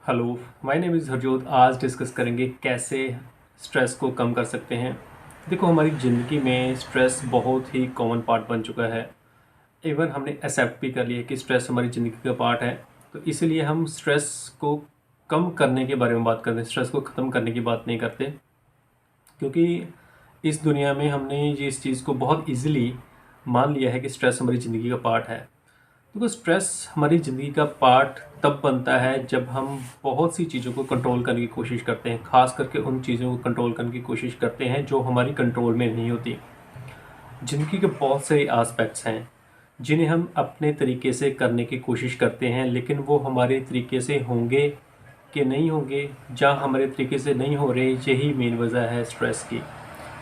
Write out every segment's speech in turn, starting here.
Hello, my name is Harjot. आज discuss करेंगे कैसे स्ट्रेस को कम कर सकते हैं। देखो, हमारी ज़िंदगी में स्ट्रेस बहुत ही कॉमन पार्ट बन चुका है। इवन हमने एक्सेप्ट भी कर लिया कि स्ट्रेस हमारी ज़िंदगी का पार्ट है। तो इसीलिए हम स्ट्रेस को कम करने के बारे में बात करते हैं, स्ट्रेस को ख़त्म करने की बात नहीं करते। क्योंकि इस दुनिया में हमने ये इस चीज़ को बहुत ईज़िली मान लिया है कि स्ट्रेस हमारी ज़िंदगी का पार्ट है। देखो, स्ट्रेस हमारी ज़िंदगी का पार्ट तब बनता है जब हम बहुत सी चीज़ों को कंट्रोल करने की कोशिश करते हैं, ख़ास करके उन चीज़ों को कंट्रोल करने की कोशिश करते हैं जो हमारी कंट्रोल में नहीं होती। ज़िंदगी के बहुत से एस्पेक्ट्स हैं जिन्हें हम अपने तरीके से करने की कोशिश करते हैं, लेकिन वो हमारे तरीके से होंगे कि नहीं होंगे, जहाँ हमारे तरीके से नहीं हो रहे, यही मेन वजह है स्ट्रेस की।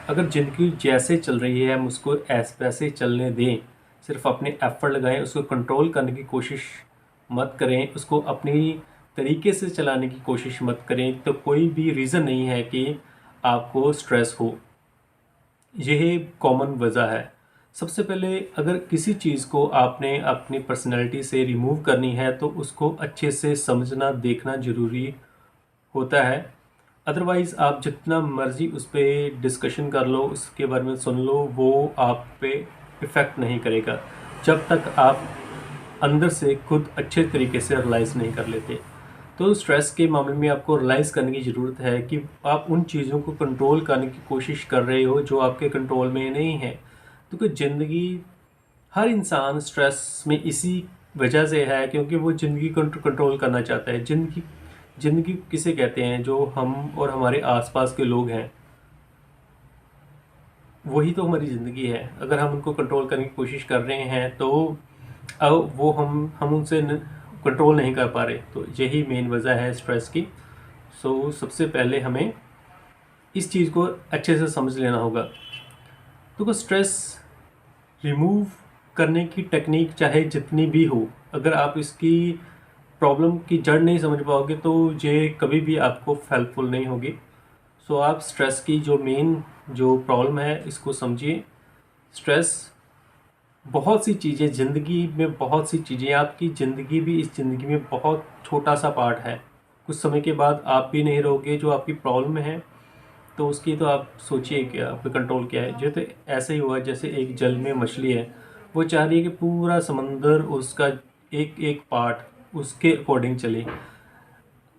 अगर ज़िंदगी जैसे चल रही है हम उसको वैसे चलने दें, सिर्फ अपने एफ़र्ट लगाएं, उसको कंट्रोल करने की कोशिश मत करें, उसको अपनी तरीके से चलाने की कोशिश मत करें, तो कोई भी रीज़न नहीं है कि आपको स्ट्रेस हो। यही कॉमन वजह है। सबसे पहले, अगर किसी चीज़ को आपने अपनी पर्सनैलिटी से रिमूव करनी है तो उसको अच्छे से समझना देखना ज़रूरी होता है। अदरवाइज़ आप जितना मर्ज़ी उस पर डिस्कशन कर लो, उसके बारे में सुन लो, वो आप पे इफ़ेक्ट नहीं करेगा जब तक आप अंदर से खुद अच्छे तरीके से रियलाइज़ नहीं कर लेते। तो स्ट्रेस के मामले में आपको रियलाइज़ करने की ज़रूरत है कि आप उन चीज़ों को कंट्रोल करने की कोशिश कर रहे हो जो आपके कंट्रोल में नहीं है। क्योंकि ज़िंदगी, हर इंसान स्ट्रेस में इसी वजह से है क्योंकि वो ज़िंदगी को कंट्रोल करना चाहता है। ज़िंदगी ज़िंदगी किसे कहते हैं? जो हम और हमारे आसपास के लोग हैं, वही तो हमारी ज़िंदगी है। अगर हम उनको कंट्रोल करने की कोशिश कर रहे हैं तो अब वो हम उनसे कंट्रोल नहीं कर पा रहे। तो यही मेन वजह है स्ट्रेस की। सो सबसे पहले हमें इस चीज़ को अच्छे से समझ लेना होगा। तो स्ट्रेस रिमूव करने की टेक्निक चाहे जितनी भी हो, अगर आप इसकी प्रॉब्लम की जड़ नहीं समझ पाओगे तो ये कभी भी आपको हेल्पफुल नहीं होगी। सो आप स्ट्रेस की जो प्रॉब्लम है इसको समझिए। स्ट्रेस बहुत सी चीज़ें ज़िंदगी में, बहुत सी चीज़ें, आपकी ज़िंदगी भी इस ज़िंदगी में बहुत छोटा सा पार्ट है। कुछ समय के बाद आप भी नहीं रहोगे। जो आपकी प्रॉब्लम है तो उसकी तो आप सोचिए कि आपका कंट्रोल क्या है। जो तो ऐसे ही हुआ जैसे एक जल में मछली है, वो चाह रही है कि पूरा समंदर उसका एक एक पार्ट उसके अकॉर्डिंग चले।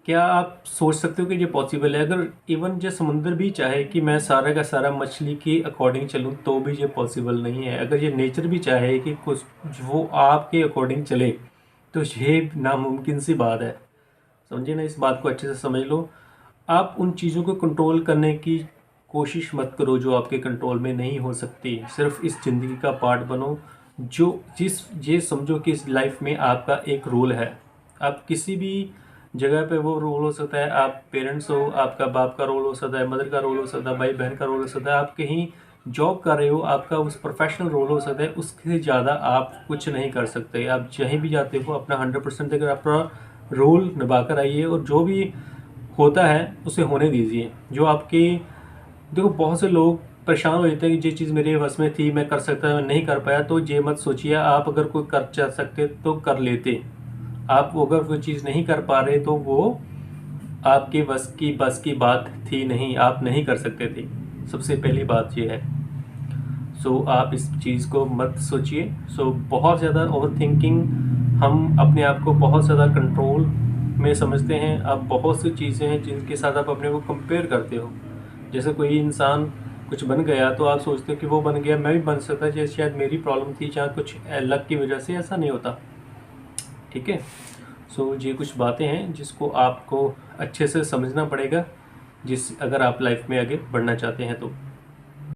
क्या आप सोच सकते हो कि ये पॉसिबल है? अगर इवन जो समुंदर भी चाहे कि मैं सारा का सारा मछली के अकॉर्डिंग चलूँ तो भी ये पॉसिबल नहीं है। अगर ये नेचर भी चाहे कि कुछ वो आपके अकॉर्डिंग चले तो ये नामुमकिन सी बात है। समझिए ना, इस बात को अच्छे से समझ लो। आप उन चीज़ों को कंट्रोल करने की कोशिश मत करो जो आपके कंट्रोल में नहीं हो सकती। सिर्फ इस ज़िंदगी का पार्ट बनो। ये समझो कि इस लाइफ में आपका एक रोल है। आप किसी भी जगह पे वो रोल हो सकता है, आप पेरेंट्स हो, आपका बाप का रोल हो सकता है, मदर का रोल हो सकता है, भाई बहन का रोल हो सकता है, आप कहीं जॉब कर रहे हो, आपका उस प्रोफेशनल रोल हो सकता है। उससे ज़्यादा आप कुछ नहीं कर सकते। आप जहीं भी जाते हो अपना 100% देकर अपना रोल निभा कर आइए और जो भी होता है उसे होने दीजिए। जो आपके, देखो, बहुत से लोग परेशान हो जाते हैं कि ये चीज़ मेरे बस में थी, मैं कर सकता, मैं नहीं कर पाया। तो ये मत सोचिए, आप अगर कोई कर जा सकते तो कर लेते। आप अगर कोई चीज़ नहीं कर पा रहे तो वो आपके बस की बात थी नहीं, आप नहीं कर सकते थे। सबसे पहली बात ये है। सो आप इस चीज़ को मत सोचिए। सो बहुत ज़्यादा ओवर थिंकिंग, हम अपने आप को बहुत ज़्यादा कंट्रोल में समझते हैं। आप बहुत सी चीज़ें हैं जिनके साथ आप अपने को कंपेयर करते हो। जैसे कोई इंसान कुछ बन गया तो आप सोचते हो कि वो बन गया, मैं भी बन सकता, जैसे शायद मेरी प्रॉब्लम थी, जहाँ कुछ लक की वजह से ऐसा नहीं होता। ठीक है। सो ये कुछ बातें हैं जिसको आपको अच्छे से समझना पड़ेगा, अगर आप लाइफ में आगे बढ़ना चाहते हैं तो।